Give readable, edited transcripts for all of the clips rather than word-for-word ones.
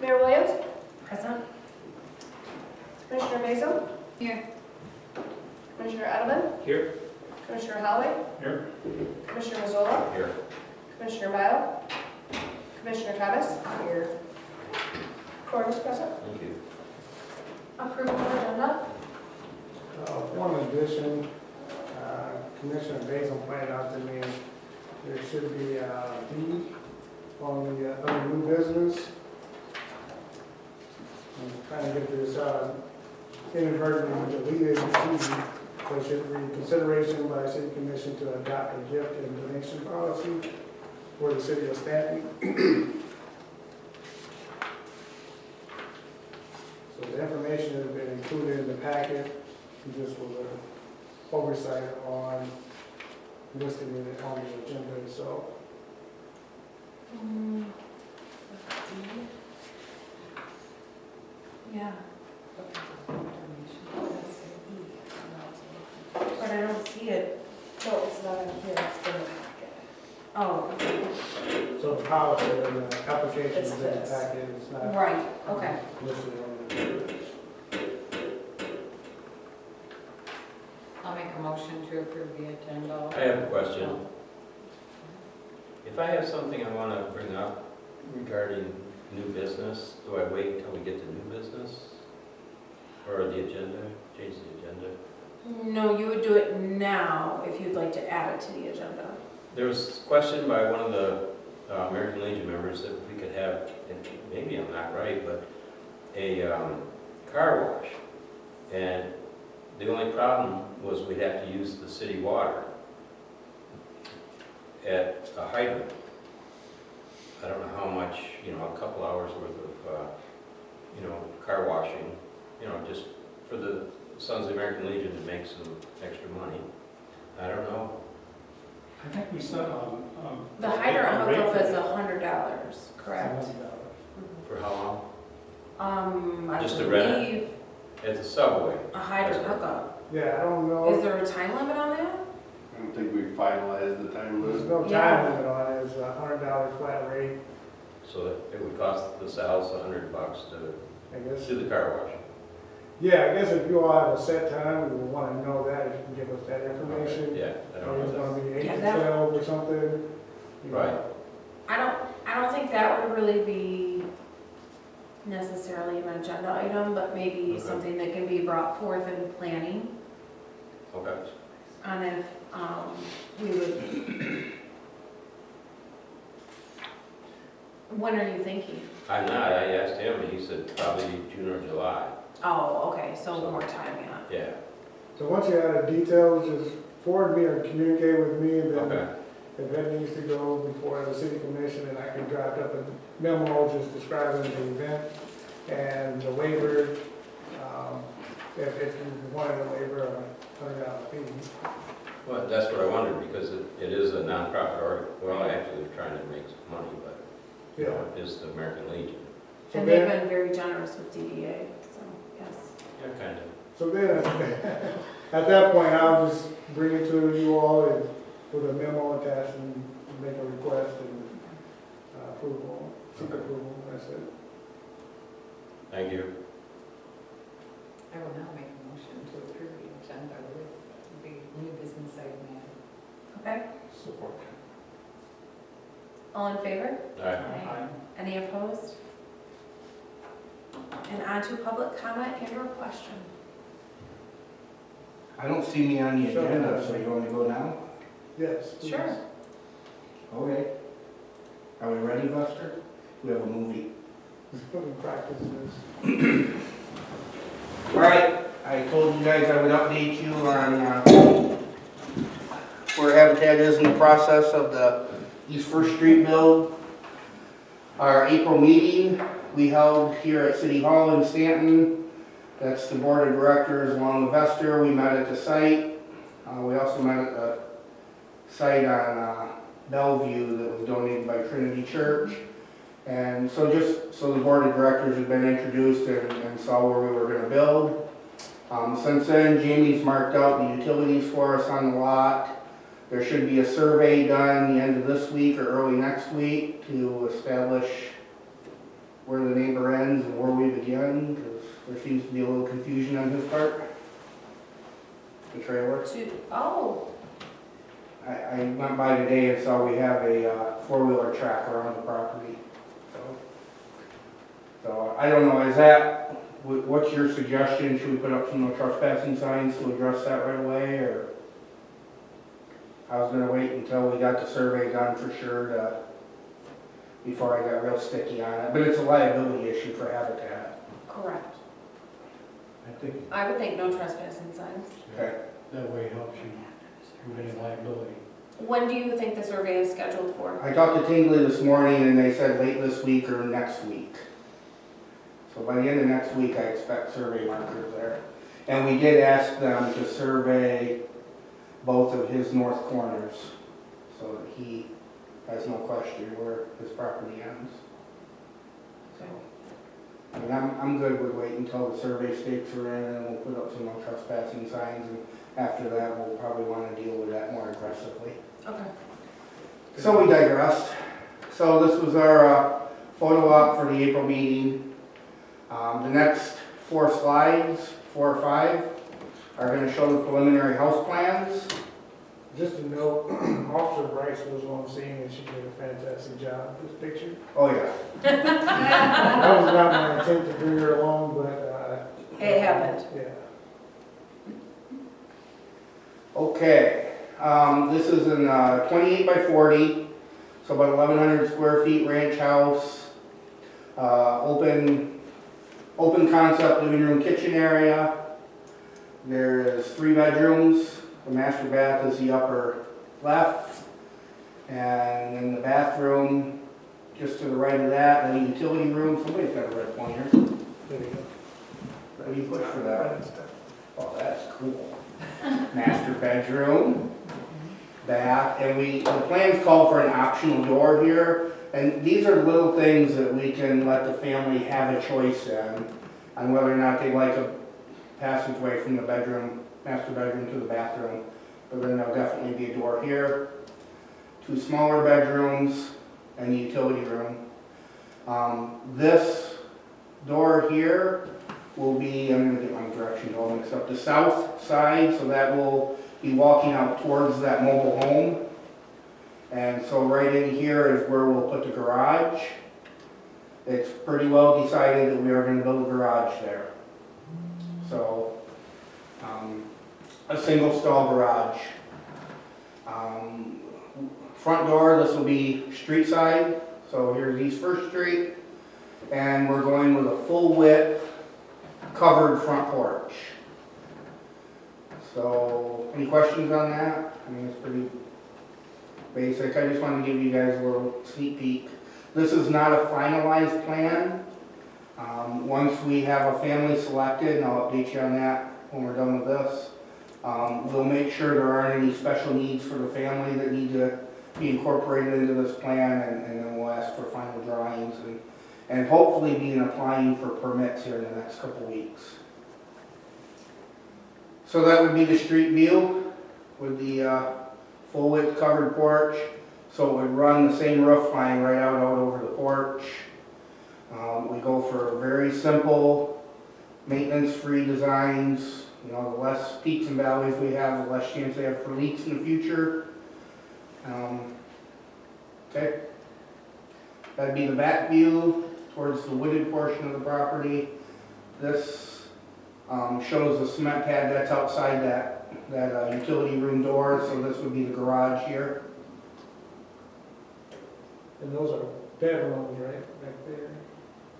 Mayor Williams, Present. Commissioner Basil, Here. Commissioner Edelman, Here. Commissioner Holloway, Here. Commissioner Mazzola, Here. Commissioner Mile, Commissioner Thomas, here. Quorum is present. Thank you. Approval of agenda. One addition, Commissioner Basil pointed out to me, there should be a D on the under new business. I'm trying to get this inadvertently deleted, so it should read consideration by City Commission to adopt a gift and donation policy for the City of Stanton. So the information has been included in the packet. This was an oversight on listing it on the agenda itself. Yeah. But I don't see it. No, it's not in here, it's in the packet. Oh, So the policy and the application It's is in the this. packet, it's not right, okay. listed on the agenda. I'll make a motion to approve the agenda. I have a question. If I have something I want to bring up regarding new business, do I wait until we get to new business? Or the agenda, change the agenda? No, you would do it now if you'd like to add it to the agenda. There was a question by one of the American Legion members that we could have, and maybe I'm not right, but a car wash. And the only problem was we'd have to use the city water at a hydrant. I don't know how much, a couple hours worth of, car washing, just for the Sons of the American Legion to make some extra money. I don't know. I think we said, The hydrant hookup is $100, correct? For how long? I Just to rent believe At the subway. a hydrant hookup. Yeah, I don't Is know, there a time limit on that? I don't think we finalized the time there's limit. no Yeah. time limit on it, it's $100 flat rate, So that it would cost the Sal's $100 to I guess. do the car wash. Yeah, I guess if you all have a set time, we would want to know that, if you can give us that information. Yeah, I Or don't it's know gonna be 8 Yeah, to that- 12 or something. you know. Right. I don't think that would really be necessarily an agenda item, but maybe Okay. something that can be brought forth in planning that. Okay. on if we would. When are you thinking? I'm not, I asked him, and he said probably June or July. Oh, okay, so more time, yeah. Yeah, So once you have the details, just forward me or communicate with me, and then okay, if that needs to go before the city commission, and I can draft up a memo just describing the event and the waiver, if you wanted a waiver, a $100 fee. well, that's what I wondered, because it is a nonprofit org, well, actually, they're trying to make some money, but, it is the American Legion. So And they've then, been very generous with DDA, so, yes. Yeah, kind of. so then, at that point, I'll just bring it to you all and with a memo attached and make a request and approval, seek approval, that's it. Thank you. I will now make a motion to approve the agenda with the new business item added. Okay, support. all in favor? All right. Aye. Any opposed? And on to public comment and or question. I don't see me on the Sure. agenda, so you want me to go now? Yes. please. Sure. Okay. Are we ready, Buster? We have a movie. Put in practice this. All right, I told you guys I would update you on where Habitat is in the process of the East First Street build. Our April meeting we held here at City Hall in Stanton. That's the board of directors along with Vester. We met at the site. We also met at the site on Bellevue that was donated by Trinity Church. And so just so the board of directors had been introduced and saw where we were going to build. Since then, Jamie's marked out the utilities for us on the lot. There should be a survey done the end of this week or early next week to establish where the neighbor ends and where we begin, because there seems to be a little confusion on his part. The trailer. Oh, I went by today and saw we have a four-wheeler track around the property. So I don't know, is that, what's your suggestion? Should we put up some no trespassing signs to address that right away, or? I was gonna wait until we got the survey done for sure before I got real sticky on it, but it's a liability issue for Habitat. correct. I think I would think no trespassing signs. Okay. that way helps you with any liability. When do you think the survey is scheduled for? I talked to Tingley this morning and they said late this week or next week. So by the end of next week, I expect survey markers there. And we did ask them to survey both of his north corners so that he has no question where his property ends. So, I mean, I'm good with waiting until the survey stakes are in and we'll put up some no trespassing signs, and after that, we'll probably want to deal with that more aggressively. Okay. So we digressed. So this was our photo op for the April meeting. The next 4 slides, 4 or 5, are going to show the preliminary house plans. Just a note, Officer Bryce was on scene and she did a fantastic job with this picture. Oh yeah. That was not my intent to bring her along, but, It happened. yeah. Okay. This is an 28 by 40, so about 1,100 square feet ranch house. Open concept living room kitchen area. There is 3 bedrooms. The master bath is the upper left. And then the bathroom, just to the right of that, and the utility room. Somebody's got a red pointer. There you go. What do you put for that? Oh, that's cool. Master bedroom, bath, and the plans call for an optional door here. And these are little things that we can let the family have a choice in on whether or not they like a passageway from the bedroom, master bedroom to the bathroom. But then there'll definitely be a door here. 2 smaller bedrooms and the utility room. This door here will be, I'm gonna get my directions all mixed up, the south side, so that will be walking out towards that mobile home. And so right in here is where we'll put the garage. It's pretty well decided that we are going to build a garage there. So, a single stall garage. Front door, this will be street side. So here's East First Street. And we're going with a full width covered front porch. So, any questions on that? I mean, it's pretty basic. I just wanted to give you guys a little sneak peek. This is not a finalized plan. Once we have a family selected, and I'll update you on that when we're done with this, we'll make sure there aren't any special needs for the family that need to be incorporated into this plan, and then we'll ask for final drawings and hopefully be applying for permits here in the next couple weeks. So that would be the street view with the full width covered porch, so it would run the same roof line right out over the porch. We go for very simple, maintenance-free designs. You know, the less peaks and valleys we have, the less chance they have for leaks in the future. Okay, that'd be the back view towards the wooded portion of the property. This shows the cement pad that's outside that utility room door, so this would be the garage here. And those are bedrooms, right, back there?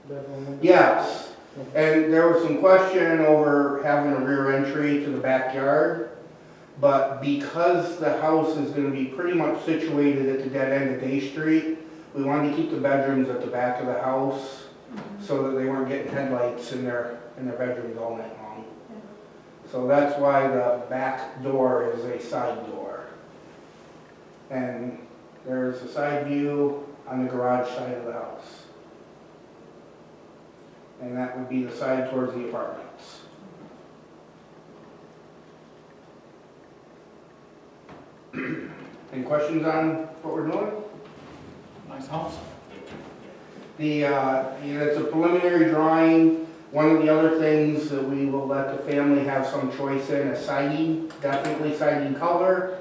Bedroom. Yes, and there was some question over having a rear entry to the backyard, but because the house is going to be pretty much situated at the dead end of Day Street, we wanted to keep the bedrooms at the back of the house so that they weren't getting headlights in their bedrooms all night long. So that's why the back door is a side door. And there's a side view on the garage side of the house. And that would be the side towards the apartments. Any questions on what we're doing? Nice house. It's a preliminary drawing. One of the other things that we will let the family have some choice in is siding, definitely siding color,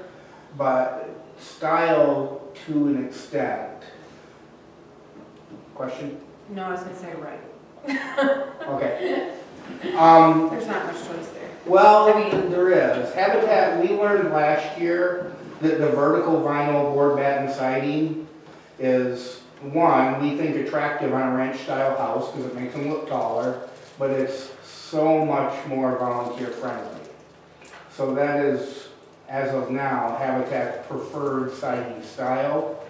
but style to an extent. Question? No, I was gonna say right. Okay. There's not much choice there. Well, there is. Habitat, we learned last year that the vertical vinyl board batten siding is, one, we think attractive on a ranch style house because it makes them look taller, but it's so much more volunteer friendly. So that is, as of now, Habitat's preferred siding style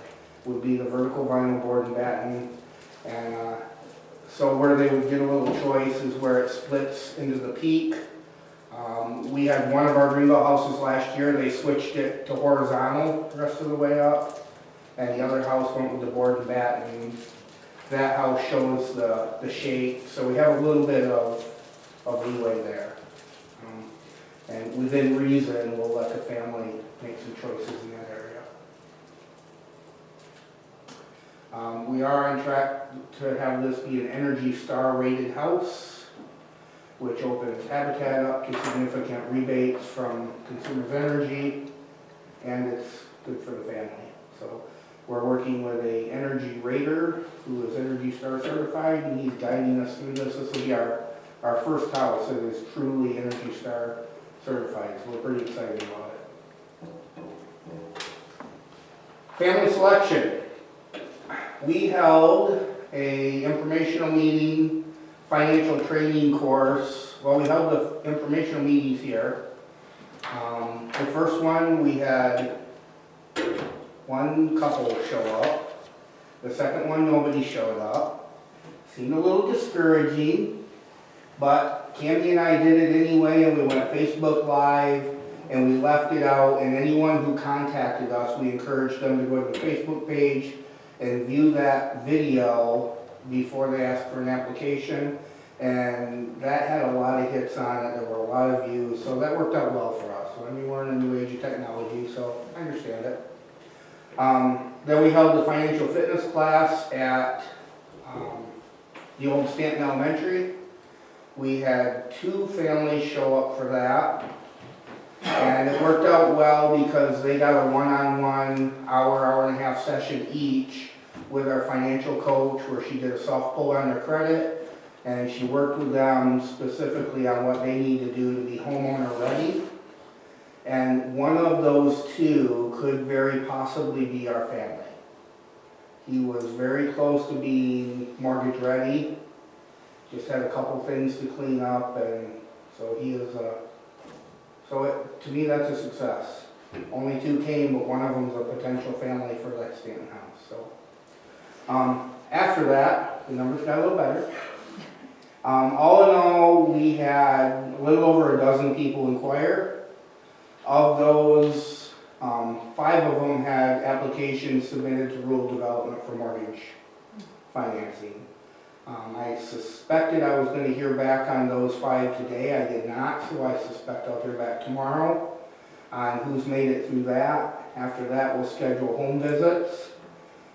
would be the vertical vinyl board and batten. And so where they would get a little choice is where it splits into the peak. We had one of our Greenbelt houses last year, they switched it to horizontal the rest of the way up. And the other house went with the board and batten. That house shows the shape, so we have a little bit of leeway there. And within reason, we'll let the family make some choices in that area. We are on track to have this be an ENERGY STAR rated house, which opens Habitat up to significant rebates from Consumers Energy, and it's good for the family. So we're working with a energy rater who is ENERGY STAR certified, and he's guiding us through this. This will be our first house that is truly ENERGY STAR certified, so we're pretty excited about it. Family selection. We held a informational meeting, financial training course. Well, we held the informational meetings here. The first one, we had one couple show up. The second one, nobody showed up. Seemed a little discouraging, but Candy and I did it anyway, and we went Facebook Live, and we left it out, and anyone who contacted us, we encouraged them to go to the Facebook page and view that video before they asked for an application, and that had a lot of hits on it. There were a lot of views, so that worked out well for us. I mean, we're in a new age of technology, so I understand it. Then we held the financial fitness class at the old Stanton Elementary. We had 2 families show up for that, and it worked out well because they got a one-on-one hour and a half session each with our financial coach, where she did a soft pull on their credit, and she worked with them specifically on what they need to do to be homeowner ready. And one of those 2 could very possibly be our family. He was very close to being mortgage ready, just had a couple things to clean up, and so he is to me, that's a success. Only 2 came, but one of them is a potential family for that Stanton house. So after that, the numbers got a little better. All in all, we had a little over a dozen people inquire. Of those, 5 of them had applications submitted to rural development for mortgage financing. I suspected I was going to hear back on those 5 today. I did not, so I suspect I'll hear back tomorrow on who's made it through that. After that, we'll schedule home visits,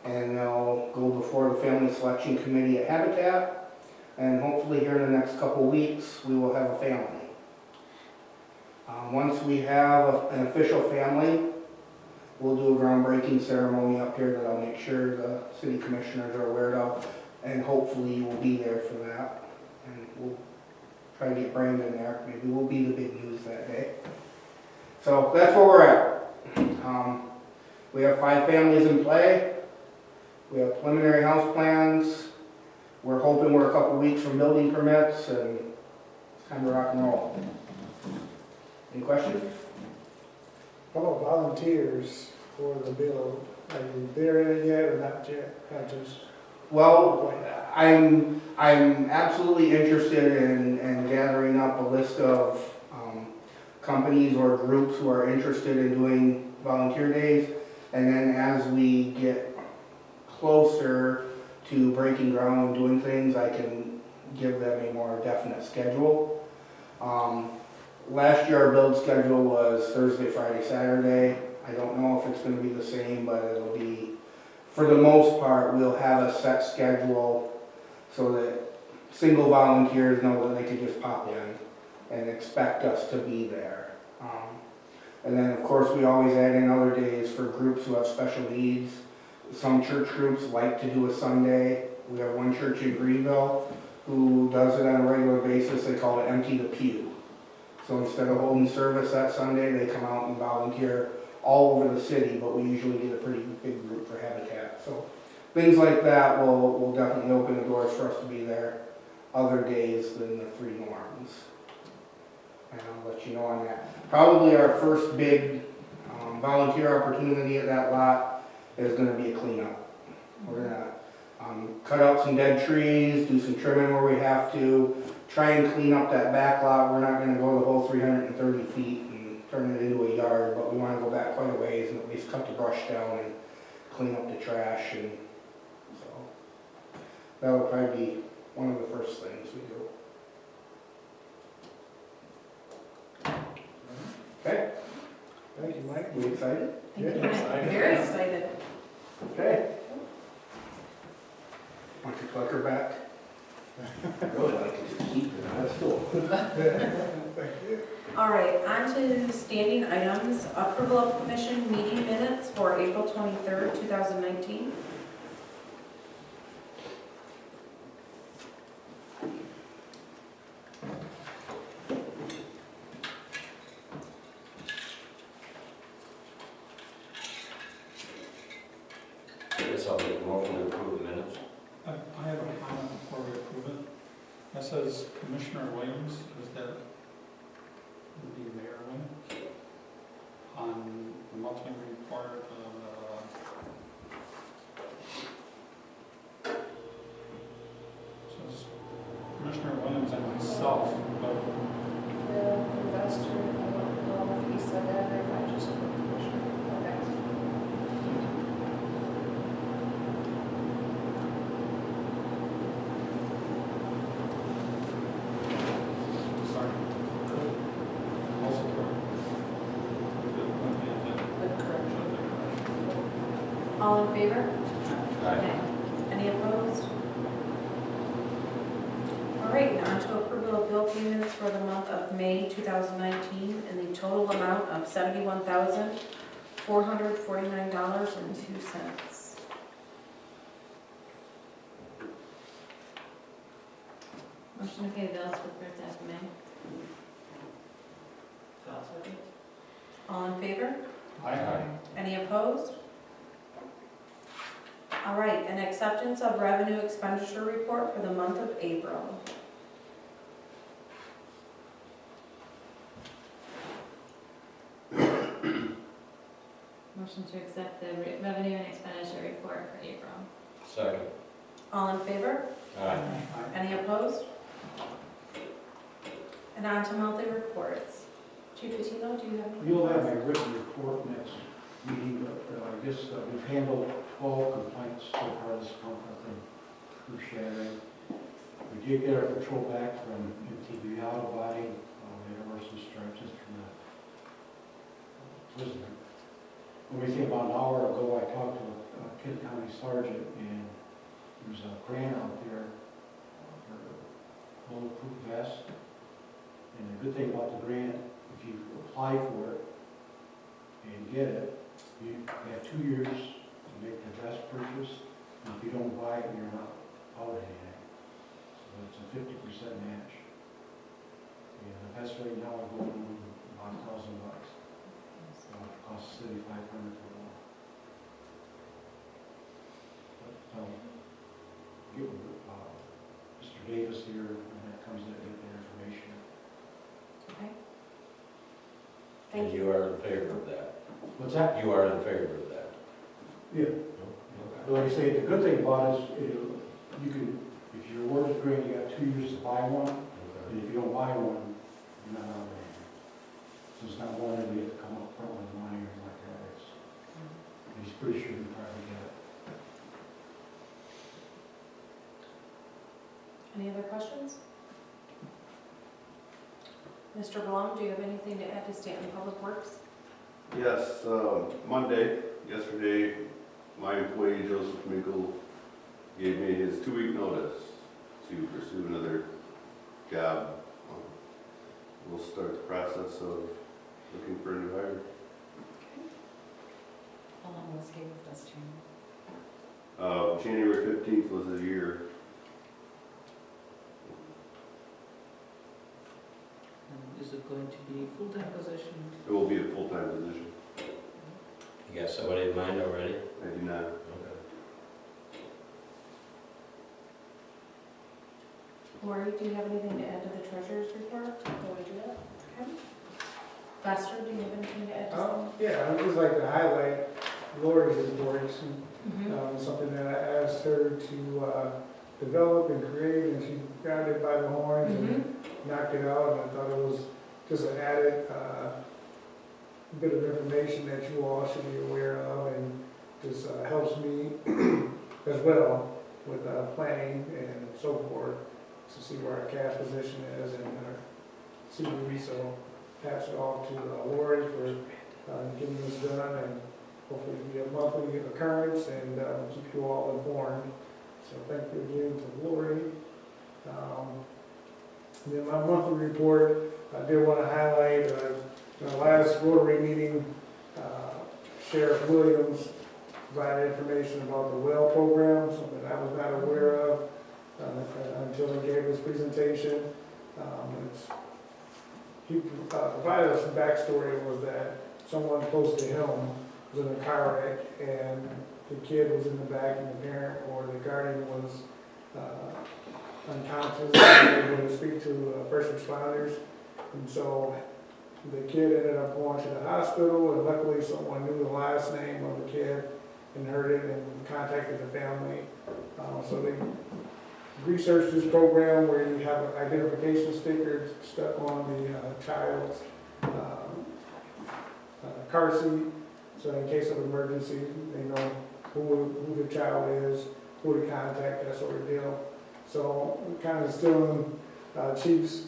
and they'll go before the Family Selection Committee at Habitat, and hopefully here in the next couple weeks, we will have a family. Once we have an official family, we'll do a groundbreaking ceremony up here that I'll make sure the city commissioners are aware of. And hopefully you will be there for that. And we'll try to get Brandon there. Maybe we'll be the big news that day. So that's where we're at. We have 5 families in play. We have preliminary house plans. We're hoping we're a couple weeks from building permits, and it's time to rock and roll. Any questions? How about volunteers for the build? Are you there in it yet or not yet? Not just. Well, I'm absolutely interested in gathering up a list of companies or groups who are interested in doing volunteer days. And then as we get closer to breaking ground and doing things, I can give them a more definite schedule. Last year our build schedule was Thursday, Friday, Saturday. I don't know if it's going to be the same, but it'll be for the most part, we'll have a set schedule so that single volunteers know that they can just pop in and expect us to be there. And then, of course, we always add in other days for groups who have special needs. Some church groups like to do a Sunday. We have one church in Greenville who does it on a regular basis. They call it Empty the Pew. So instead of holding service that Sunday, they come out and volunteer all over the city, but we usually get a pretty big group for Habitat. So things like that will definitely open the doors for us to be there other days than the 3 norms. And I'll let you know on that. Probably our first big volunteer opportunity at that lot is going to be a cleanup. We're going to cut out some dead trees, do some trimming where we have to, try and clean up that back lot. We're not going to go the whole 330 feet and turn it into a yard, but we want to go back quite a ways and at least cut the brush down and clean up the trash. And so that'll probably be one of the first things we do. Okay, Thank you, Mike. we excited? Thank you. Yeah. Very excited. Okay. Want your clicker back? I really like to just keep it. That's cool. Thank you. All right, on to standing items. Approval of commission meeting minutes for April 23rd, 2019. I guess I'll make a motion to approve the minutes. I have a comment before we approve it. That says Commissioner Williams, is that would be Mayor Williams? On the monthly report says Commissioner Williams and myself, but The investor, I don't know if he said that or if I just put commissioner. Okay. sorry. Also, With correction. All in favor? Aye. Any opposed? All right, now on to approval of bill payments for the month of May 2019 in the total amount of $71,449.02. Motion to pay the bills for the first half of May. All in favor? Aye. Any opposed? All right, an acceptance of revenue expenditure report for the month of April. Motion to accept the revenue and expenditure report for April. Second. All in favor? Aye. Any opposed? And on to monthly reports. Chief Patino, do you have any? You'll have a written report next meeting, but I guess we've handled 12 complaints so far this month, I think, through shattering. We did get our patrol back from MTV auto body. There were some stretches from the prisoner. When we came about an hour ago, I talked to a Kent County sergeant, and there's a grant out there for bulletproof vest. And the good thing about the grant, if you apply for it and get it, you have 2 years to make the vest purchase. And if you don't buy it, you're not out anything. So it's a 50% match. And the vest right now is going about $1,000. So it costs the city $500 for one. But get with Mr. Davis here when that comes in, get the information. Okay. And Thank you. you are in favor of that? What's that? You are in favor of that? Yeah. Okay. Like I say, the good thing about it is you can, if you're awarded grant, you got 2 years to buy one, and if you don't buy one, you're not out of anything. So it's not one that we have to come up front with money or anything like that. He's pretty sure we probably get it. Any other questions? Mr. Blum, do you have anything to add to Stanton Public Works? Yes, Monday, yesterday, my employee Joseph Minkle gave me his 2-week notice to pursue another job. We'll start the process of looking for a new hire. How long was he with us, Jamie? January 15th was a year. Is it going to be a full-time position? It will be a full-time position. You got somebody in mind already? I do not. Okay. Lori, do you have anything to add to the treasurer's report? Can we do that? Okay. Foster, do you have anything to add to that? Yeah, I'd just like to highlight Lori's report. Mhm. Something that I asked her to develop and create, and she grabbed it by the horns and knocked it out, and I thought it was just an added bit of information that you all should be aware of, and just helps me as well with planning and so forth, to see where our cash position is and our CD. So pass it off to Lori for getting this done, and hopefully it'll be a monthly occurrence, and keep you all informed. So thank you again to Lori. And then my monthly report, I did want to highlight, in the last Rotary meeting, Sheriff Williams provided information about the well program, something I was not aware of until he gave his presentation. He provided us some backstory. Was that someone close to him was in a car wreck, and the kid was in the back, and the parent or the guardian was unconscious, and able to speak to first responders. And so the kid ended up going to the hospital, and luckily someone knew the last name of the kid and heard it and contacted the family. So they researched this program where you have an identification sticker stuck on the child's car seat. So in case of emergency, they know who the child is, who to contact, that sort of deal. So kind of still in Chief's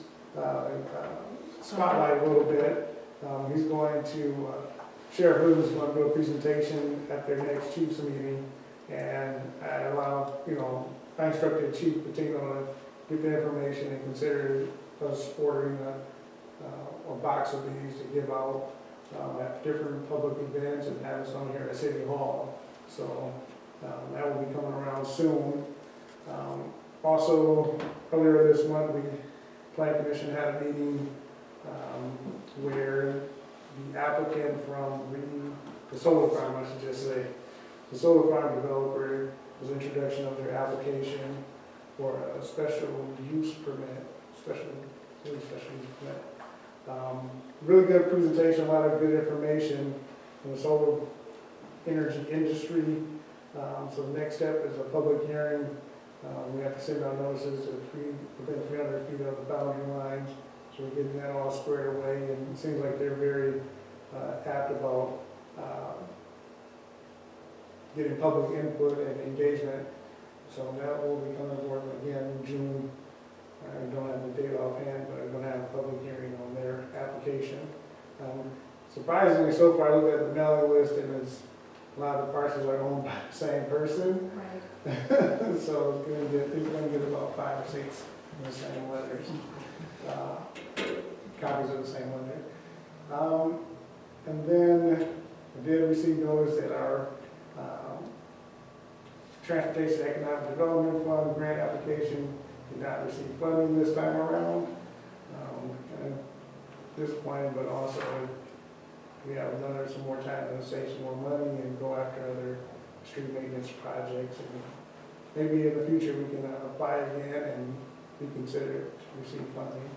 spotlight a little bit. He's going to, Sheriff Williams is going to do a presentation at their next Chiefs meeting, and I instructed Chief Patino to get the information and consider us ordering a box of these to give out at different public events and have some here at City Hall. So that will be coming around soon. Also, earlier this month, the Planning Commission had a meeting where the applicant from the solar farm, I should just say, the solar farm developer was introduction of their application for a special use permit, special use permit. Really good presentation, a lot of good information on the solar energy industry. So the next step is a public hearing. We have to send out notices within 300 feet of the boundary lines. So we're getting that all squared away, and it seems like they're very apt about getting public input and engagement. So that will be coming forward again in June. I don't have the date offhand, but I'm going to have a public hearing on their application. Surprisingly, so far, I looked at the mailing list, and a lot of the parcels are owned by the same person. Right. So he's going to get about 5 or 6 in the same letters, copies of the same letter. And then I did receive notice that our Transportation Economic Development Fund grant application did not receive funding this time around. Kind of disappointed, but also we have some more time to save some more money and go after other street maintenance projects. And maybe in the future we can apply again and be considered to receive funding.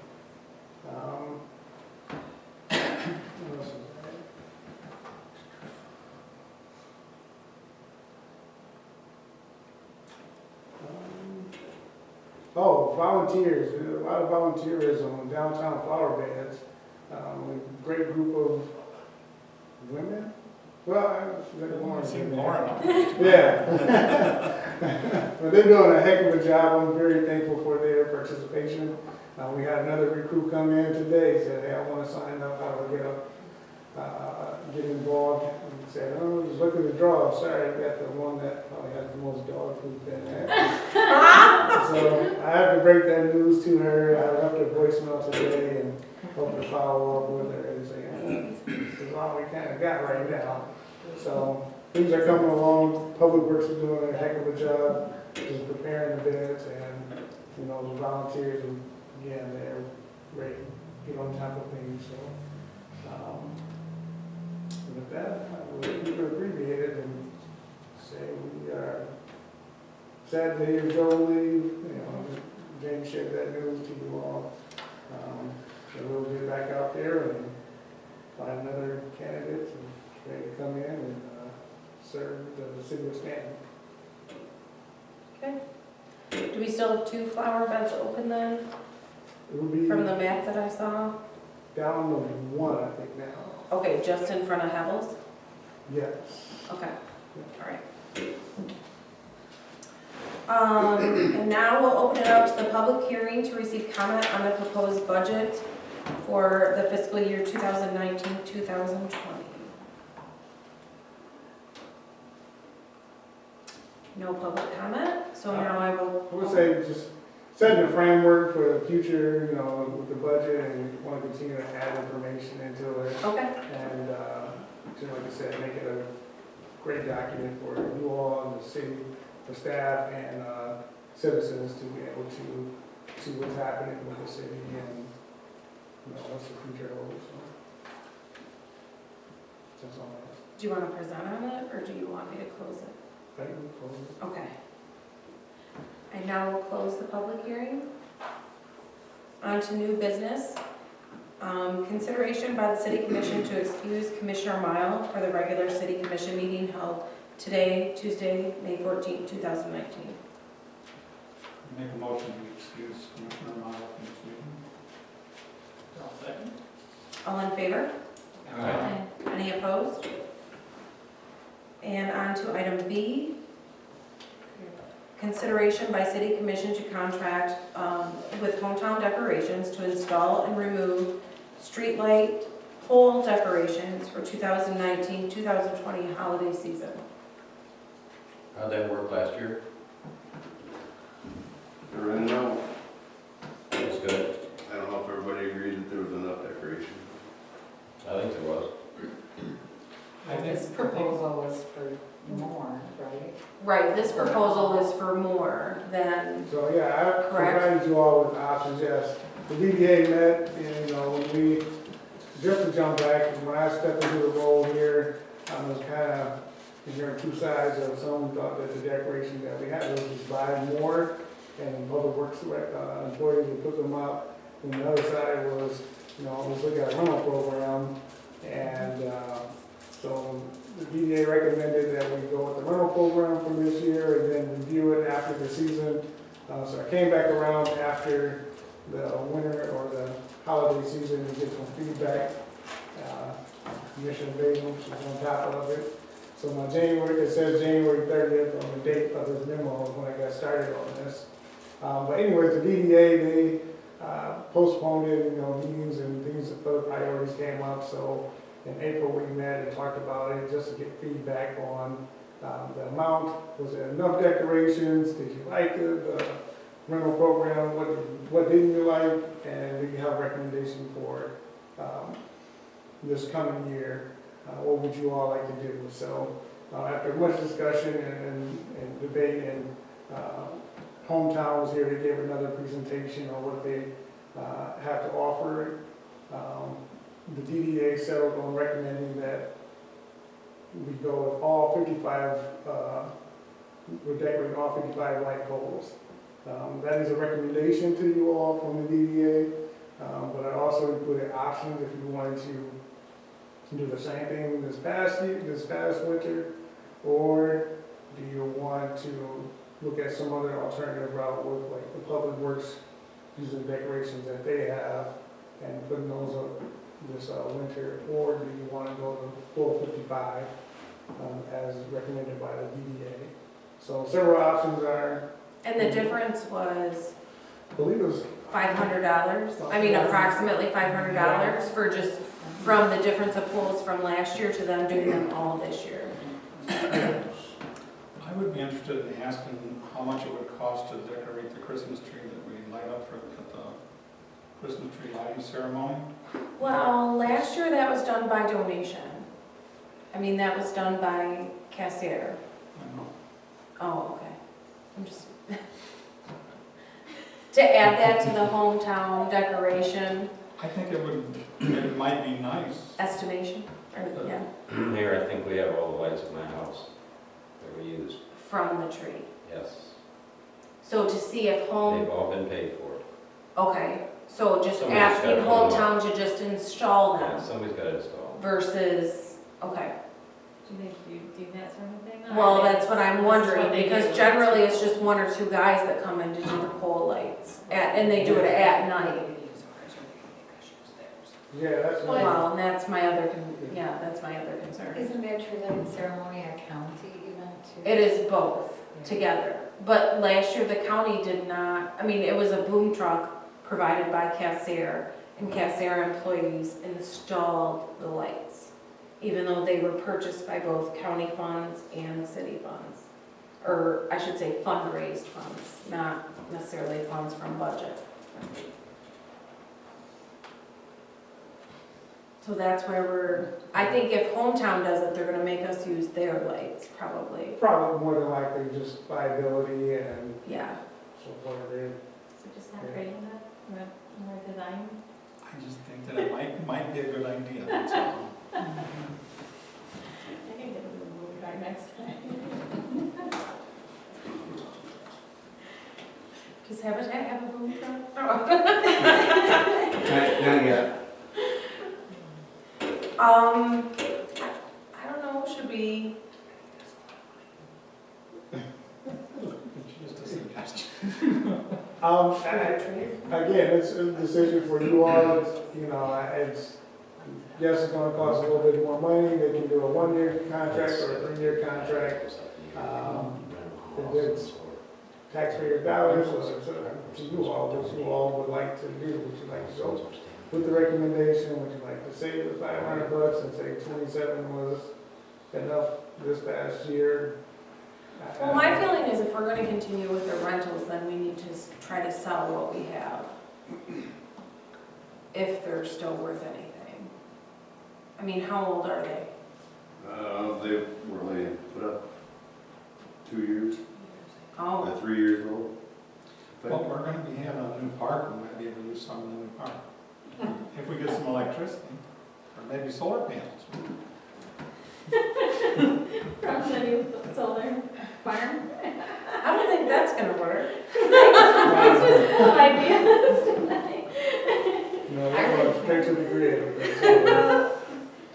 What else is there? Volunteers. A lot of volunteerism on downtown flower beds. A great group of women. Well, I've seen Lauren. yeah. But they're doing a heck of a job. I'm very thankful for their participation. We had another recruit come in today, said, hey, I want to sign up. How do I get get involved and say, oh, just look at the draw, sorry, I got the one that probably has the most dog food in it. So I have to break that news to her. I left her voicemail today and hope to follow up with her and say, this is all we kind of got right now. So things are coming along. Public Works is doing a heck of a job just preparing the beds, and, you know, the volunteers, and again, they're ready to get on top of things, so. With that, I will keep it abbreviated and say we are sad to hear Joe leave. You know, James shared that news to you all. So we'll get back out there and find another candidate and ready to come in and serve the city of Stanton. Okay. Do we still have 2 flower beds open then, It will be from the map that I saw? down to 1, I think, now. Okay, just in front of Hevel's? Yes. Okay, all right. And now we'll open it up to the public hearing to receive comment on the proposed budget for the fiscal year 2019-2020. No public comment, so now I will. I would say just setting a framework for the future, you know, with the budget, and we want to continue to add information into it. Okay, And, just like I said, make it a great document for you all and the city, the staff, and citizens to be able to see what's happening with the city and, you know, what's the future holds. So, that's all I have. do you want to present on it, or do you want me to close it? Thank you for Okay. I now will close the public hearing. On to new business. Consideration by the city commission to excuse Commissioner Mile for the regular city commission meeting held today, Tuesday, May 14, 2019. Make a motion to excuse Commissioner Mile from this meeting. I'll second. All in favor? Aye. Any opposed? And on to item B. Consideration by city commission to contract with Hometown Decorations to install and remove streetlight pole decorations for 2019-2020 holiday season. How'd that work last year? They're running out. That's good. I don't know if everybody agreed that there was enough decoration. I think there was. This proposal was for more, right? Right, this proposal is for more than, So, yeah, I Correct. provided you all with options, yes. The DDA met, and, you know, just to jump back, when I stepped into the role here, I was kind of, hearing 2 sides of some thought that the decorations that we had was just buy more, and Public Works employees would put them up. And the other side was, you know, let's look at a rental program, and so the DDA recommended that we go with the rental program for this year and then review it after the season. So I came back around after the winter or the holiday season to get some feedback. Commissioner Basil was on top of it. So my it says January 30th on the date of this memo when I got started on this. But anyways, the DDA, they postponed it, you know, meetings and things, other priorities came up. So in April, we met and talked about it just to get feedback on the amount. Was there enough decorations? Did you like the rental program? What didn't you like? And we have a recommendation for this coming year. What would you all like to do? So after much discussion and debate, and Hometown was here, they gave another presentation on what they have to offer. The DDA settled on recommending that we go with all 55, we're decorating all 55 light poles. That is a recommendation to you all from the DDA, but I also included options if you wanted to do the same thing this past winter, or do you want to look at some other alternative route with like the Public Works using decorations that they have and putting those up this winter, or do you want to go to full 55 as recommended by the DDA? So several options are. and the difference was I believe it was, $500. I mean, approximately $500 for just, from the difference of poles from last year to them doing them all this year. I would be interested in asking how much it would cost to decorate the Christmas tree that we light up at the Christmas tree lighting ceremony. Well, last year that was done by donation. I mean, that was done by Cassier. I know. Oh, okay. I'm just, to add that to the hometown decoration I think it might be nice. estimation, or, yeah, Mayor, I think we have all the lights in my house that we use, from the tree. yes. So to see if They've home, all been paid for. okay, so just Somebody's asking gotta put them hometown to just install Yeah, them somebody's got to install. versus, okay. Do you think you do that sort of thing? Or Well, they that's what just- I'm this is wondering, what they because do? generally it's just one or two guys that come in to do the pole lights, and they do it at night. yeah, that's. Well, and that's my other, yeah, that's my other concern. Isn't that tree lighting ceremony a county event too? It is both together, but last year the county did not, I mean, it was a boom truck provided by Cassier, and Cassier employees installed the lights, even though they were purchased by both county funds and city funds. Or I should say fundraised funds, not necessarily funds from budget. So that's where we're, I think if hometown does it, they're gonna make us use their lights, probably, Probably more than likely just liability and yeah. so forth. So just not creating that, or design? I just think that it might be a good idea, that's all. I can get a little movie back next time. Does Habitat have a boom truck? Not yet. I don't know, should we, It's just a suggestion. Again, it's a decision for you all, you know, it's, yes, it's gonna cost a little bit more money, they can do a 1-year contract or a 3-year contract. It's taxpayer dollars, so it's up to you all, what you all would like to do, would you like to go with the recommendation, would you like to save the $500 and say 27 was enough this past year? well, my feeling is if we're gonna continue with the rentals, then we need to try to sell what we have. If they're still worth anything. I mean, how old are they? They were only put up 2 years, Oh, 3 years old. I think. Well, we're gonna be having a new park, we might be able to use some of the new park. If we get some electricity, or maybe solar panels. From the new solar farm? I don't think that's gonna work. It's just a cool idea. No, that was straight to the grid.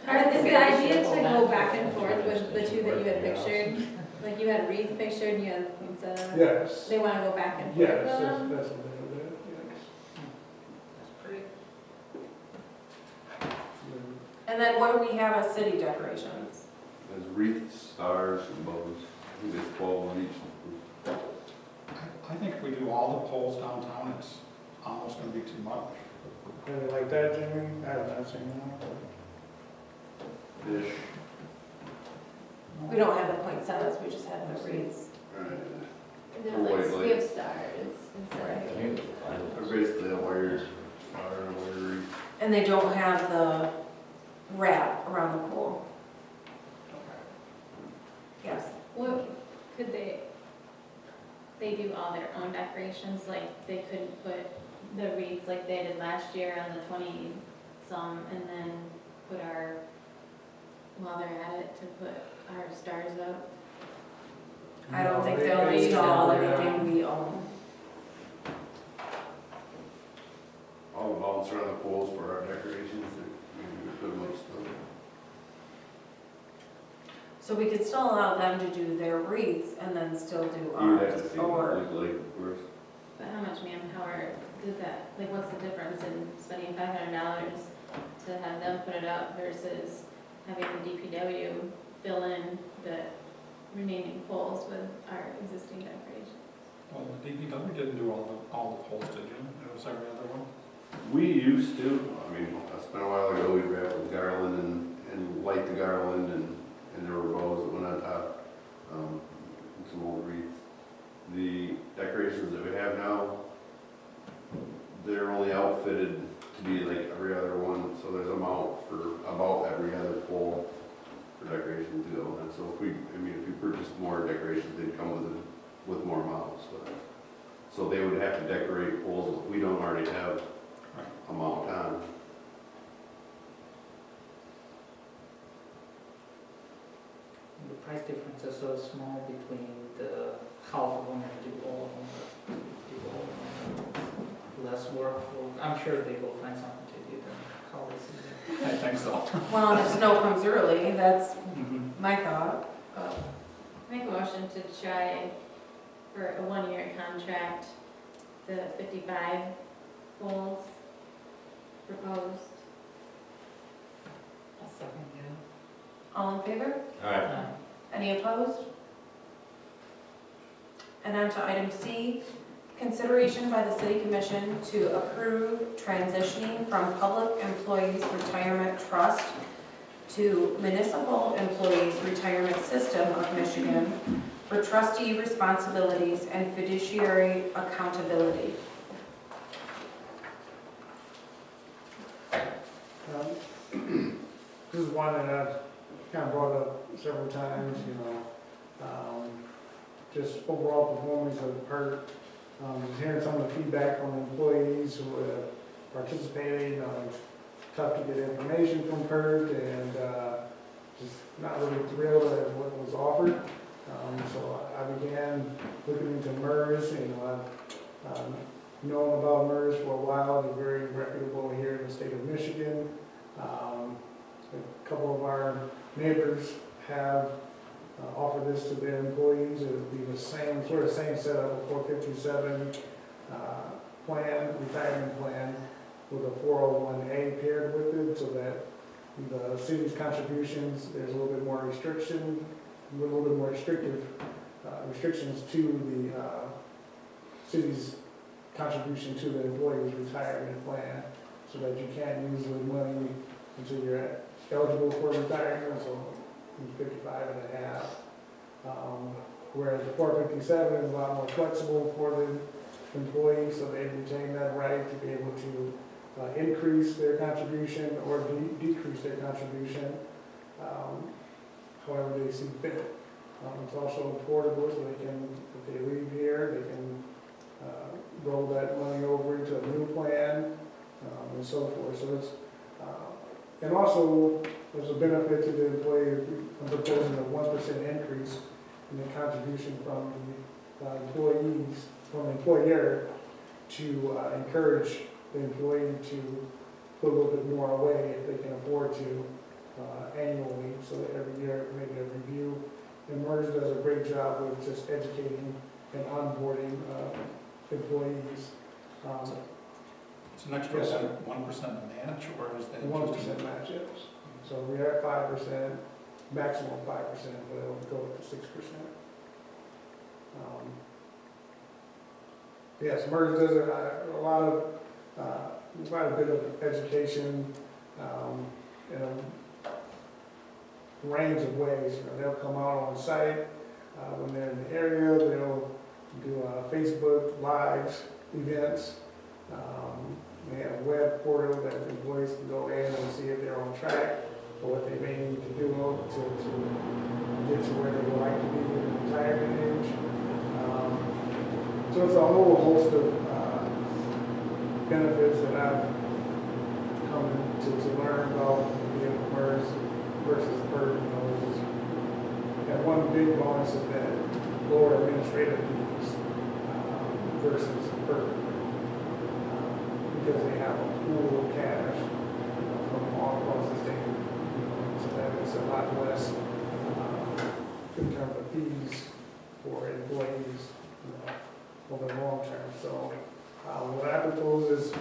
That's Is the idea to go back and forth with the two that you had pictured? Like you had Wreath pictured and you had all. Lisa, Yes, they wanna go back and forth yes, with that's them? a little bit, yes. And then what do we have as city decorations? There's wreaths, stars, and bows. I think there's 12 of each. I think if we do all the poles downtown, it's almost gonna be too much. Anything like that, Jimmy? I have not seen that. Fish. We don't have the poinsettias, we just have the wreaths. Right. There's White we have light. stars instead of. They're basically a wire star, a wire wreath. And they don't have the wrap around the pool. Yes. What, could they do all their own decorations, like they could put the wreaths like they did last year on the 20-some, and then put our, while they're at it, to put our stars up? I don't think No, they'll they- install they- everything we own. All the bulbs around the poles for our decorations, we put them up still. So we could still allow them to do their wreaths and then still do You would have ours, to see or, what it looked like, of course. But how much manpower does that, like what's the difference in spending $500 to have them put it up versus having the DPW fill in the remaining poles with our existing decorations? Well, the DPW didn't do all the poles, did you? It was every other one? We used to, I mean, it's been a while ago, we wrapped with garland and light the garland and there were bows that went on top, and some old wreaths. The decorations that we have now, they're only outfitted to be like every other one, so there's a mount for about every other pole for decorations to go. And so if we purchased more decorations, they'd come with more mounts. But, so they would have to decorate poles that we don't already have a mount on. The price difference is so small between the half of them and do all of them, do all of them. Less work for, I'm sure they will find something to do then, how this is. I think so. Well, and if snow comes early, that's Mhm. my thought. Make a motion to try for a 1-year contract, the 55 poles proposed. I'll second that. All in favor? All right, Any opposed? And on to item C, consideration by the city commission to approve transitioning from public employees retirement trust to municipal employees retirement system of Michigan for trustee responsibilities and fiduciary accountability. This is one that I've kind of brought up several times, just overall performance of the PERT. Just hearing some of the feedback from employees who have participated, it's tough to get information from PERT and just not really thrilled at what was offered. So I began looking into MERS, I've known about MERS for a while. They're very reputable here in the state of Michigan. A couple of our neighbors have offered this to their employees. It would be the same setup, a 457 retirement plan with a 401A paired with it, so that the city's contributions, there's a little bit more restriction, a little bit more restrictive restrictions to the city's contribution to the employee's retirement plan, so that you can't use the money until you're eligible for retirement, so you're 55 and a half. Whereas the 457 is a lot more flexible for the employees, so they retain that right to be able to increase their contribution or decrease their contribution, however they see fit. It's also portable, so they can, if they leave here, they can roll that money over into a new plan, and so forth. So it's, and also, there's a benefit to the employee. I'm proposing a 1% increase in the contribution from the employees, from the employer, to encourage the employee to put a little bit more away if they can afford to annually, so that every year maybe a review. And MERS does a great job with just educating and onboarding employees. It's an extra 1% match, or is that? 1% match, yes. So we are at 5%, maximum 5%, but it'll go up to 6%. Yes, MERS does a lot of, quite a bit of education in a range of ways. They'll come out on site when they're in the area. They'll do Facebook Live events. They have a web portal that employees can go in and see if they're on track or what they may need to do to get to where they would like to be in retirement age. So it's a whole host of benefits that I've come to learn about being MERS versus PERT. And one big bonus is that lower administrative fees versus PERT. Because they have a pool of cash from all across the state, so that it's a lot less in terms of fees for employees over the long term. So what I propose is,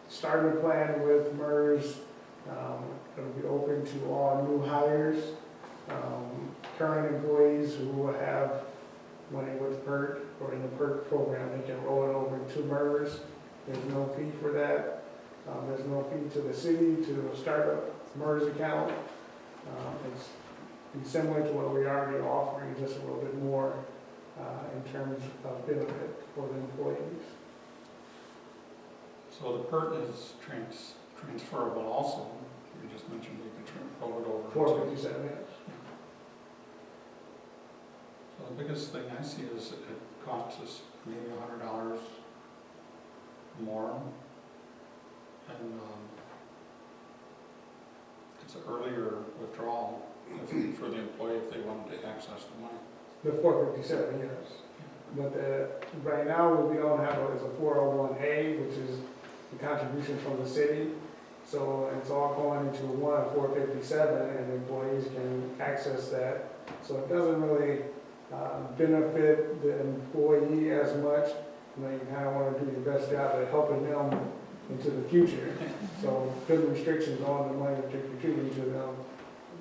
starting a plan with MERS. It'll be open to all new hires, current employees who have money with PERT or in the PERT program, they can roll it over to MERS. There's no fee for that. There's no fee to the city to start a MERS account. It's similar to what we're already offering, just a little bit more in terms of benefit for the employees. So the PERT is transferable also. You just mentioned you can roll it over. 457, yes. So the biggest thing I see is it costs us maybe $100 more. And it's an earlier withdrawal for the employee if they wanted to access the money. The 457, yes. But right now, what we don't have is a 401A, which is the contribution from the city. So it's all going into one 457, and employees can access that. So it doesn't really benefit the employee as much. You know, you kind of want to do your best job at helping them into the future. So putting restrictions on the money that you're contributing to them,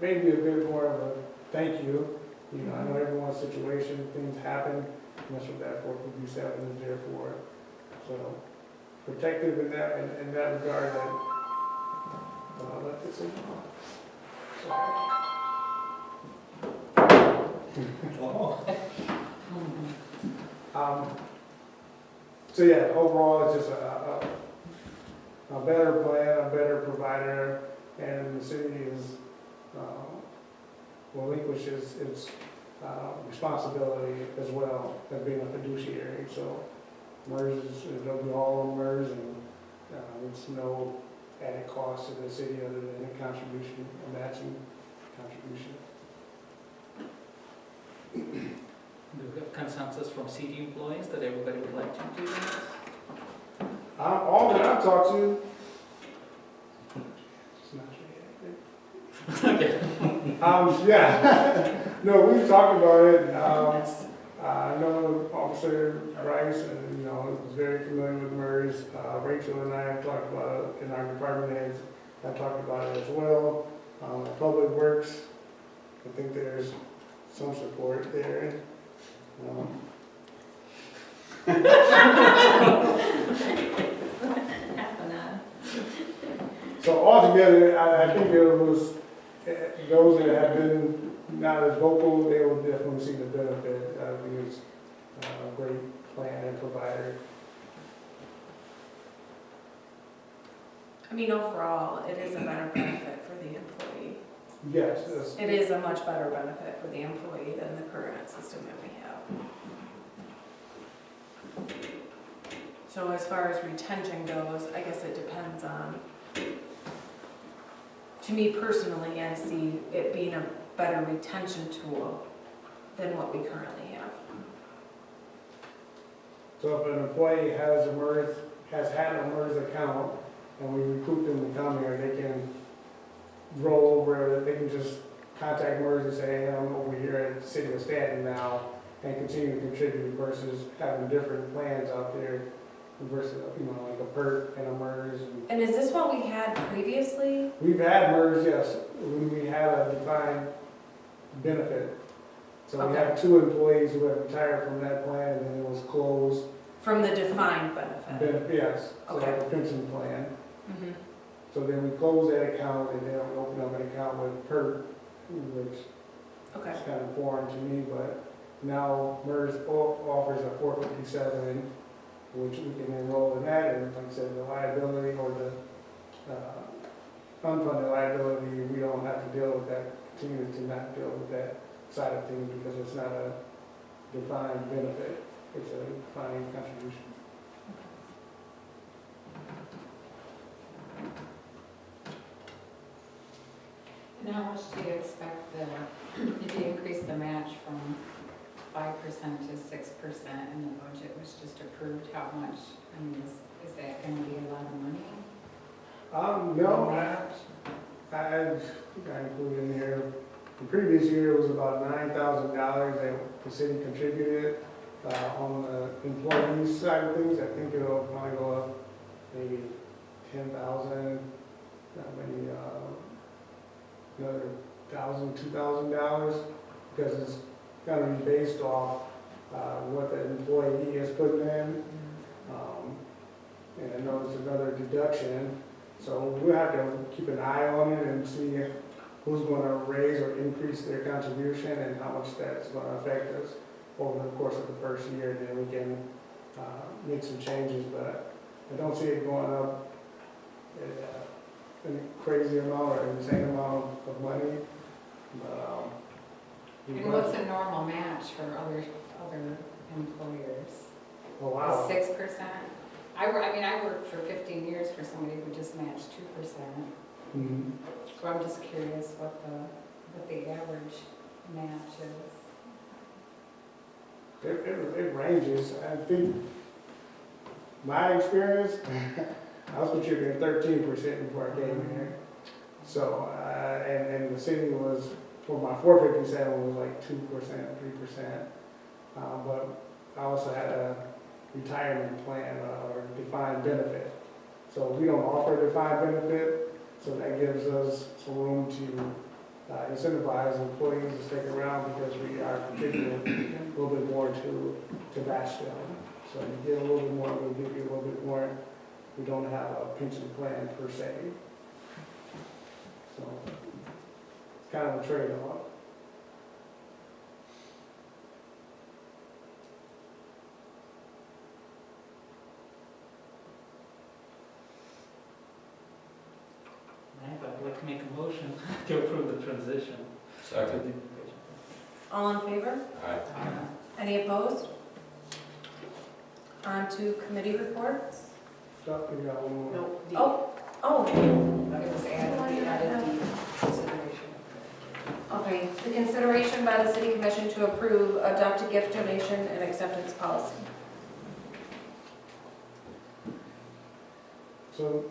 maybe a bit more of a thank you. You know, I know everyone's situation, things happen, and that's what that 457 is there for. So protective in that regard. That let this in. So yeah, overall, it's just a better plan, a better provider, and the city is relinquishes its responsibility as well as being a fiduciary. So MERS it'll be all on MERS, and it's no added cost to the city other than a contribution, a matching contribution. Do we have consensus from city employees that everybody would like to do this? All that I've talked to, it's not sure yet. Okay. Yeah. No, we've talked about it. I know Officer Rice, and is very familiar with MERS. Rachel and I have talked about it in our department heads. I talked about it as well. Public Works, I think there's some support there. So altogether, I think there was those that have been not as vocal, they will definitely see the benefit. I think it's a great plan and provider. I mean, overall, it is a better benefit for the employee. Yes. It is a much better benefit for the employee than the current system that we have. So as far as retention goes, I guess it depends on, to me personally, I see it being a better retention tool than what we currently have. So if an employee has had a MERS account, and we recruit them to come here, they can roll over, they can just contact MERS and say, hey, I'm over here at the city of Stanton now, and continue to contribute versus having different plans out there versus, like a PERT and a MERS. And is this what we had previously? We've had MERS, yes, when we had a defined benefit. So we had 2 employees who had retired from that plan, and then it was closed. From the defined benefit? Yes, so Okay. like a pension plan. Mm-hmm. So then we close that account, and then we open up an account with PERT, which Okay. is kind of foreign to me, but now MERS offers a 457, which we can enroll in that, and like I said, the liability or the unfunded liability, we don't have to deal with that, continue to not deal with that side of things because it's not a defined benefit, it's a defined contribution. And how much do you expect if you increase the match from 5% to 6% and the budget was just approved, how much, is that gonna be a lot of money? No, I included in here, the previous year was about $9,000 that the city contributed. On the employee side of things, I think it'll probably go up maybe 10,000, maybe another $1,000, $2,000, because it's gonna be based off what the employee is putting in. And I know it's another deduction, so we'll have to keep an eye on it and see who's gonna raise or increase their contribution and how much that's gonna affect us over the course of the first year, then we can, make some changes, but I don't see it going up in a crazy amount or insane amount of money, but, And what's a normal match for other employers? oh, wow. 6%? I worked for 15 years for somebody who just matched 2%. Mhm. So I'm just curious what the average match is. It ranges. I think, my experience, I was contributing 13% before I came here. So, and the city was, for my 457 was like 2%, 3%. But I also had a retirement plan or defined benefit. So we don't offer a defined benefit, so that gives us some room to incentivize employees to stick around because we are contributing a little bit more to match them. So you get a little bit more, we'll give you a little bit more. We don't have a pension plan per se. So it's kind of a trade-off. I'd like to make a motion to approve the transition to the Second. new patient. All in favor? Aye. Any opposed? On to committee reports. So we got one more. Oh, It was added consideration. okay. The consideration by the city commission to approve adopt a gift donation and acceptance policy. So,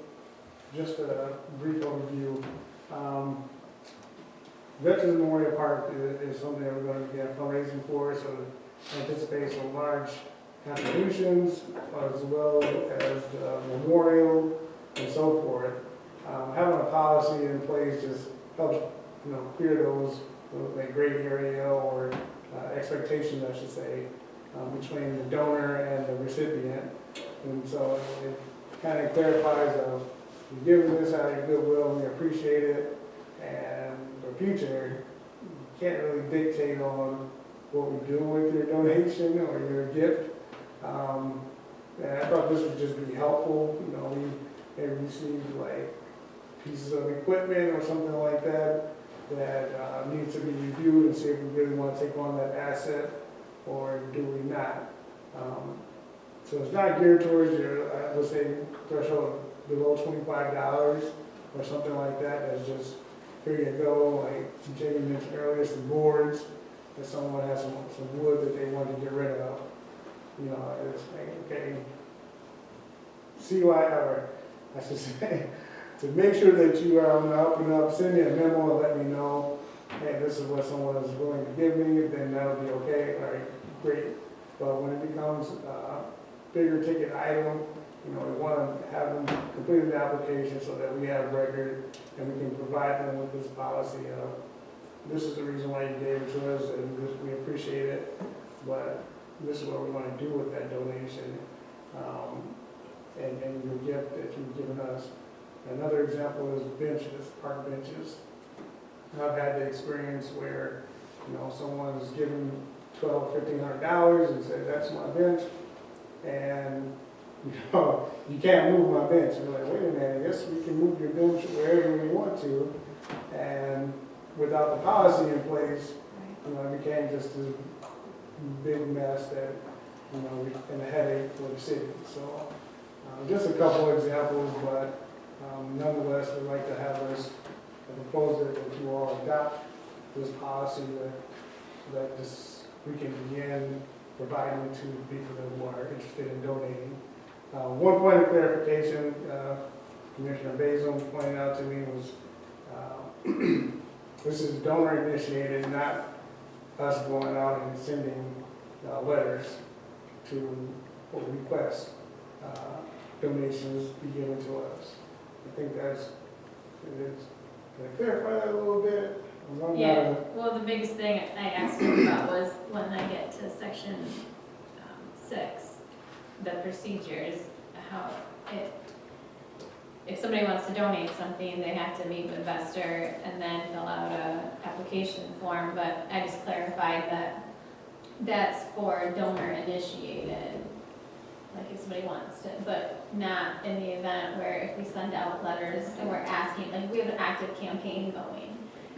just a brief overview. Veterans Memorial Park is something that we're going to get fundraising for, so anticipate some large contributions as well as the memorial and so forth. Having a policy in place just helps, clear those, like gray area or expectations, I should say, between the donor and the recipient. And so it kind of clarifies you're giving this out of goodwill, we appreciate it, and for future, you can't really dictate on what we do with your donation or your gift. And I thought this would just be helpful, we may receive like pieces of equipment or something like that that needs to be reviewed and see if we really want to take on that asset or do we not. So it's not geared towards your, I would say, threshold below $25 or something like that. That's just, here you go, like Jamie mentioned earlier, some boards, if someone has some wood that they want to get rid of. It's like, okay, or I should say, to make sure that you are on the up and up, send me a memo and let me know, hey, this is what someone is willing to give me, then that'll be okay, all right, great. But when it becomes bigger ticket item, we want to have them complete the application so that we have record and we can provide them with this policy of, this is the reason why you gave it to us and we appreciate it, but this is what we want to do with that donation and your gift that you've given us. Another example is benches, park benches. I've had the experience where, someone's given $1,200-$1,500 and said, that's my bench. And, you can't move my bench. And we're like, wait a minute, yes, we can move your bench wherever we want to. And without the policy in place, it became just a big mess that, and a headache for the city. So, just a couple examples, but nonetheless, we'd like to have this proposal that you all adopt this policy that we can begin providing to people who are interested in donating. One point of clarification, Commissioner Basil pointed out to me was, this is donor initiated, not us going out and sending letters to request donations be given to us. I think it is. Can I clarify that a little bit? One Yeah, other- well, the biggest thing I asked him about was when I get to section 6, the procedures, how it, if somebody wants to donate something, they have to meet with investor and then fill out a application form, but I just clarified that that's for donor initiated, like if somebody wants to, but not in the event where if we send out letters and we're asking, like we have an active campaign going,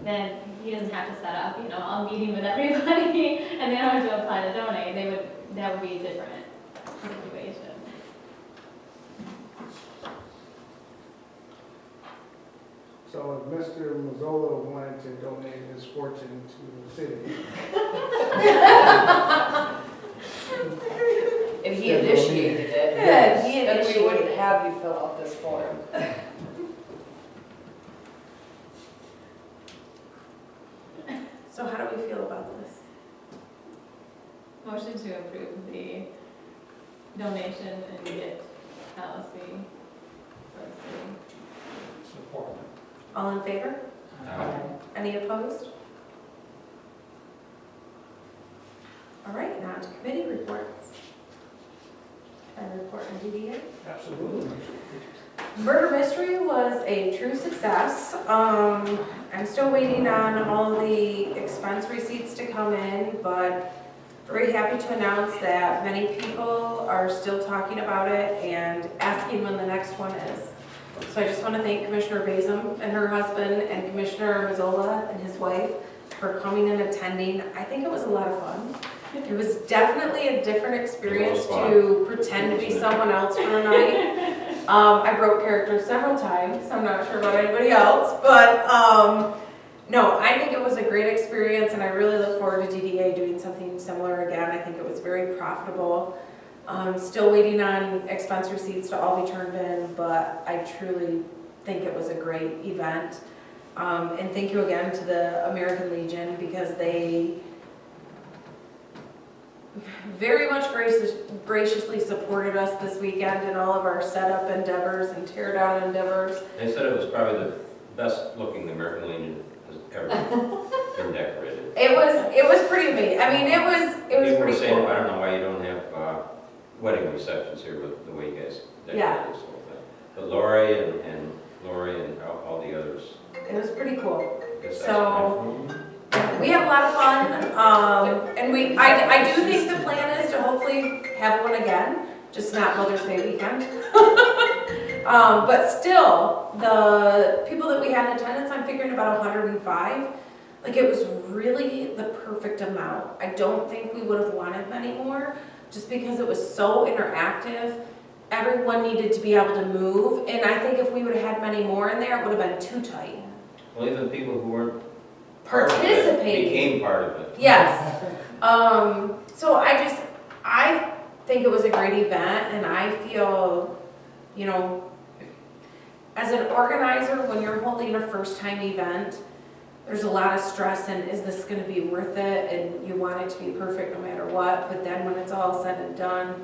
then he doesn't have to set up, you know, a meeting with everybody and they don't have to apply to donate, that would be a different situation. So if Mr. Mazzola wanted to donate his fortune to the city. If he initiated it, Yeah, he then we initiated. wouldn't have you fill out this form. So how do we feel about this? Motion to approve the donation and gift policy for the city. Support. All in favor? Any opposed? All right, now to committee reports. Can I report on DDA? Absolutely. Murder Mystery was a true success. I'm still waiting on all the expense receipts to come in, but very happy to announce that many people are still talking about it and asking when the next one is. So I just want to thank Commissioner Bazem and her husband and Commissioner Mazzola and his wife for coming and attending. I think it was a lot of fun. It was definitely a different experience It was to pretend to be someone else for a night. I broke character several times. I'm not sure about anybody else, but no, I think it was a great experience, and I really look forward to DDA doing something similar again. I think it was very profitable. Still waiting on expense receipts to all be turned in, but I truly think it was a great event. And thank you again to the American Legion, because they very much graciously supported us this weekend in all of our setup endeavors and tear down endeavors. They said it was probably the best looking the American Legion has ever been decorated. It was pretty amazing. I mean, it was People were pretty saying, cool. I don't know why you don't have wedding receptions here with the way you guys Yeah. decorated this whole thing. But Lori and Lori and all the others. It was pretty cool. I guess that's So- fine. We had a lot of fun, and I do think the plan is to hopefully have one again, just not Mother's Day weekend. But still, the people that we had in attendance, I'm figuring about 105. Like, it was really the perfect amount. I don't think we would have wanted many more, just because it was so interactive. Everyone needed to be able to move, and I think if we would have had many more in there, it would have been too tight. Well, even people who weren't part of it Participating. became part of it. Yes. So I think it was a great event, and I feel, you know, as an organizer, when you're holding a first-time event, there's a lot of stress, and is this gonna be worth it? And you want it to be perfect no matter what, but then when it's all said and done,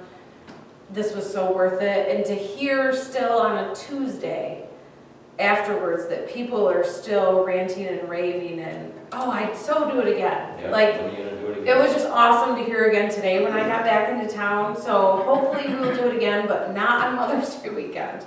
this was so worth it. And to hear still on a Tuesday afterwards that people are still ranting and raving and, oh, I'd so do it again. Yeah, Like, when are you gonna do it it again? was just awesome to hear again today when I got back into town, so hopefully we will do it again, but not on Mother's Day weekend.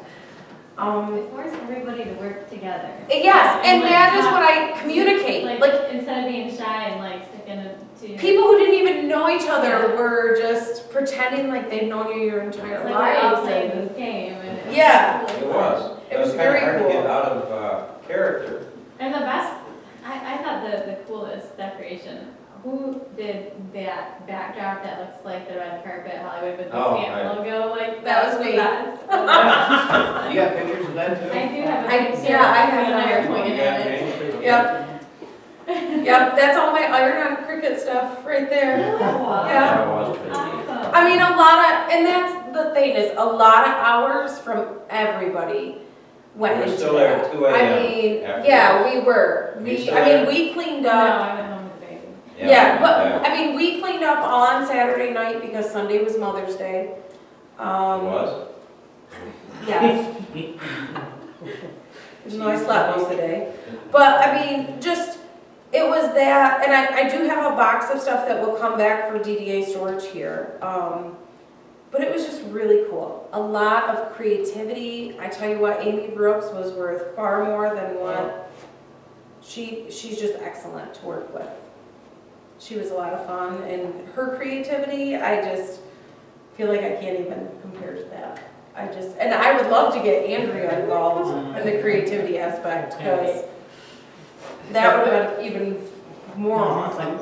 It forced everybody to work together. Yes, and like, that is not- what I communicate, like, instead of being shy and like sticking to. people who didn't even know each other were just pretending like they'd known you your entire It's like we're all lives. playing and- this game and. Yeah. It was. It was kinda very hard to cool. get out of character. And the best, I thought the coolest decoration, who did that backdrop that looks like the red carpet Hollywood with the Oh, stamp logo, like, That that was was me. the best. You got pictures of that too? I do have a I- picture. yeah, I have when that. I was pointing You got at it. Jane? Yep. Yep, that's all my iron-on cricket stuff right there. Really? Wow. Yeah. That was pretty neat. Awesome. I mean, a lot of, and that's the thing, is a lot of hours from everybody went We were into still there at that. 2 I a.m. mean, after yeah, that. we were. You We, still I there? mean, we cleaned No, up. I went home with the baby. Yeah, but, I mean, we cleaned up all on Saturday night because Sunday was Mother's Day. It was? Yes. Even though I slept most of the day. But, I mean, just, It was that, and I do have a box of stuff that will come back for DDA storage here. But it was just really cool. A lot of creativity. I tell you what, Amy Brooks was worth far more than what she's just excellent to work with. She was a lot of fun, and her creativity, I just feel like I can't even compare to that. And I would love to get Andrea involved in the creativity aspect, because that would have been even more awesome.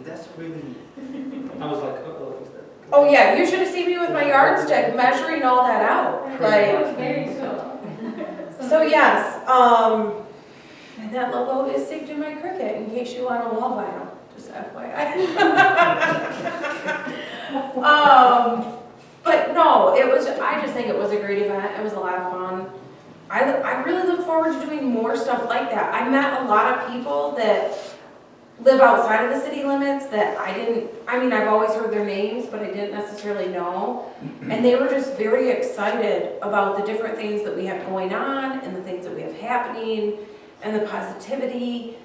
That's really, I was like, uh-oh, is that? Oh yeah, you should have seen me with my yardstick measuring all that out, It like, was very cool. so yes, and that logo is synced in my Cricut, in case you want a wall vinyl, just FYI. But no, I just think it was a great event, it was a lot of fun. I really look forward to doing more stuff like that. I met a lot of people that live outside of the city limits that I've always heard their names, but I didn't necessarily know. And they were just very excited about the different things that we have going on and the things that we have happening and the positivity.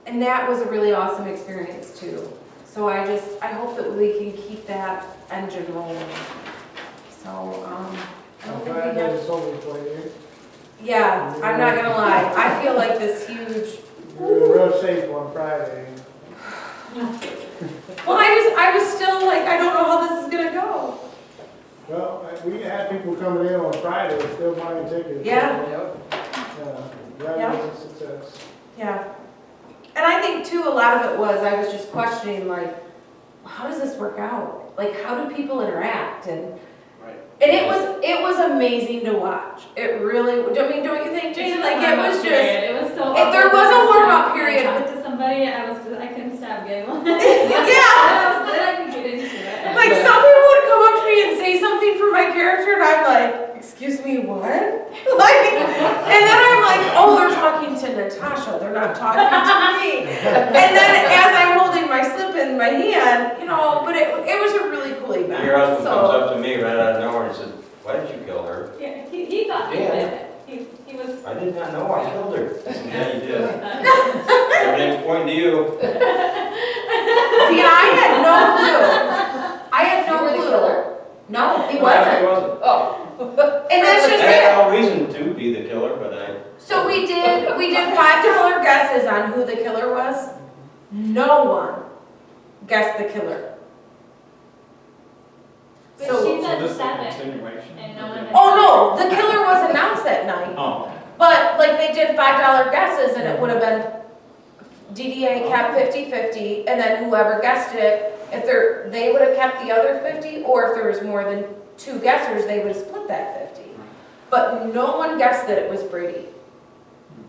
And that was a really awesome experience too. So I hope that we can keep that engine rolling. So, I don't I'm think we glad that have, it's over for you. yeah, I'm not gonna lie. I feel like this huge, You were real safe on Friday. well, I was still like, I don't know how this is gonna go. Well, we had people coming in on Friday, still buying tickets. Yeah. Yeah, that was a success. Yeah. And I think too, a lot of it was, I was just questioning like, how does this work out? Like, how do people interact? And it was amazing to watch. It really, don't you think, Jane? Like, it was just, It was so. if there was a warm-up period. I talked to somebody, I couldn't stop giggling. Yeah. I could get into it. Like, some people would come up to me and say something for my character, and I'm like, excuse me, what? Like, and then I'm like, oh, they're talking to Natasha, they're not talking to me. And then as I'm holding my slip in my hand, but it was a really cool event. Your husband comes So, up to me right out of nowhere and says, "Why did you kill her?" Yeah, he thought he did it. He was. "I did not know I killed her." I said, "Yeah, you did. Everything's pointing to you." see, I had no clue. I had no clue. No, he He wasn't. wasn't. And that's I just had it. no reason to be the killer, but So we did $5 guesses on who the killer was. No one guessed the killer. But So- she So said this is a 7, continuation? and no one had. Oh no, the killer was announced that night. Oh, But like they did $5 guesses and it would have been DDA kept 50-50 and then whoever guessed it, they would have kept the other 50, or if there was more than 2 guessers, they would have split that 50. But no one guessed that it was Brady,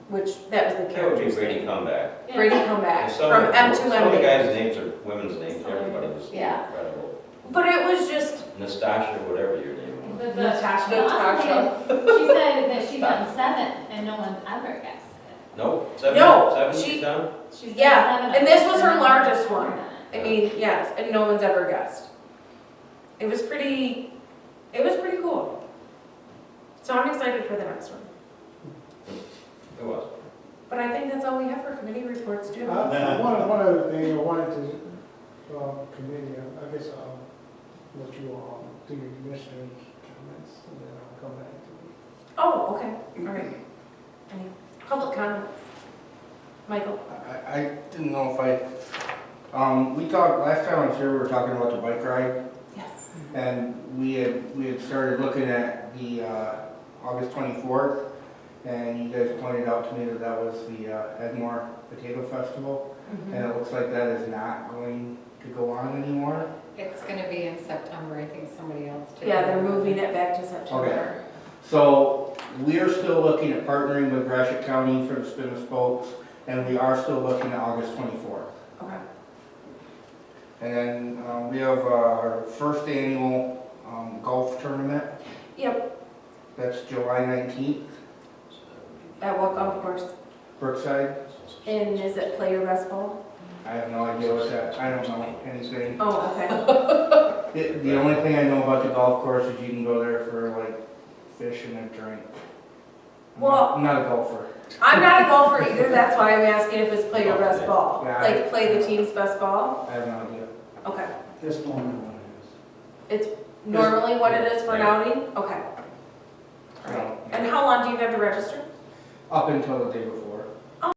which that was the that would be character's Brady name. comeback. Yeah. Brady comeback And from M2M. Some of the guys' names are women's names, everybody was Yeah. incredible. But it was just, Nastasha, whatever your name was. But Natasha. the awesome thing, she said that she done 7, and no one's ever guessed it. No? Seven? No, Seven she- she's done? She's done Yeah, 7 and this was her no one's largest ever one. done it. I mean, yes, and no one's ever guessed. It was pretty cool. So I'm excited for the next one. It was. But I think that's all we have for committee reports too. One other thing I wanted to, committee, I guess I'll let you all do your commissioner's comments, and then I'll come back to you. Oh, okay, all right. Any public comments? Michael? I didn't know if we talked, last time I was here, we were talking about the bike ride, Yes. and we had started looking at the, August 24th, and you guys pointed out to me that was the, Edmore Potato Festival, and it looks like that is not going to go on anymore. It's gonna be in September, I think somebody else did. Yeah, they're moving it back to September. So we are still looking at partnering with Gratiot County for the Spin of Spokes, and we are still looking at August 24th. Okay. And then we have our first annual golf tournament. Yep, That's July 19th, at what golf course? Brookside. And is it Player Best Ball? I have no idea what that, I don't know anything. Oh, okay. The only thing I know about the golf course is you can go there for like fish and a drink. Well- I'm not a golfer. I'm not a golfer either, that's why I'm asking if it's play your best ball. Yeah, Like, play the team's best ball? I have no idea. Okay. Just normally what it is. Normally what it is for an outing? Okay. So, And how long do you have to register? up until the day before.